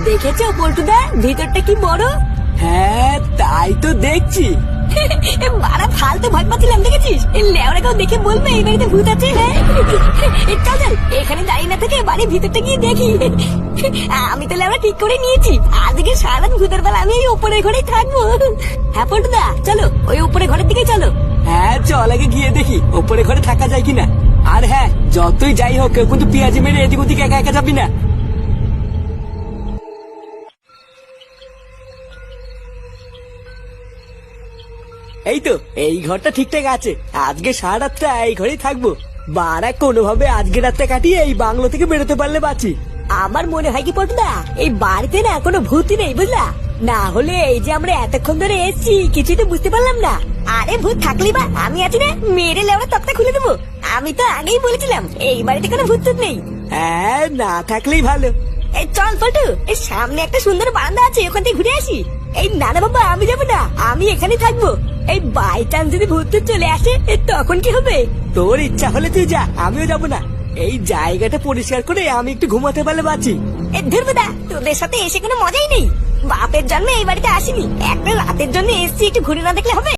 দেখেছো পল্টুদা, ভিতরটা কি বড়? হ্যাঁ তাই তো দেখছি। বাড়া ফালতু ভয় পাচ্ছিলাম, দেখেছিস? লেওরা কেউ দেখে বলবে এই বাড়িতে ভূত আছে। হ্যাঁ চল চল, এখানে দাঁড়িয়ে না থেকে বাড়ির ভিতরটা গিয়ে দেখি। আমি তো লেওরা ঠিক করে নিয়েছি, আজকে সারাদিন ভূতের বেলা আমি এই উপরের ঘরেই থাকবো। হ্যাঁ পল্টুদা চলো, ওই উপরে ঘরের দিকে চলো। হ্যাঁ চল আগে গিয়ে দেখি ওপরে ঘরে থাকা যায় কিনা। আর হ্যাঁ, যতই যাই হোক কেউ কিন্তু পেঁয়াজি মেরে এদিক ওদিক একা একা যাবি না। এই তো এই ঘরটা ঠিকঠাক আছে, আজকে সারা রাতটা এই ঘরেই থাকবো। বাড়া কোনোভাবে আজকে রাতটা কাটিয়ে এই বাংলো থেকে বেরোতে পারলে বাঁচি। আমার মনে হয় কি পল্টুদা, এই বাড়িতে না কোনো ভূতই নেই, বুঝলা? না হলে এই যে আমরা এতক্ষণ ধরে এসেছি কিছুই তো বুঝতে পারলাম না। আরে ভূত থাকলি বা আমি আছি না, মেরে লেওরা তক্তা খুলে দেবো। আমি তো আগেই বলেছিলাম এই বাড়িতে কোনো ভূত টুত নেই। হ্যাঁ না থাকলেই ভালো। এই চল পল্টু, এই সামনে একটা সুন্দর বারান্দা আছে, ওখান থেকে ঘুরে আসি। এই না না বাবা, আমি যাবো না, আমি এখানেই থাকবো। এই বাই চান্স যদি ভূত টুত চলে আসে তখন কি হবে? তোর ইচ্ছা হলে তুই যা, আমিও যাবো না। এই জায়গাটা পরিষ্কার করে আমি একটু ঘুমাতে পারলে বাঁচি। ধুরবুদা, তোদের সাথে এসে কোনো মজাই নেই। বাপের জন্মে এই বাড়িতে আসিনি, একটা রাতের জন্য এসছি, একটু ঘুরে না দেখলে হবে?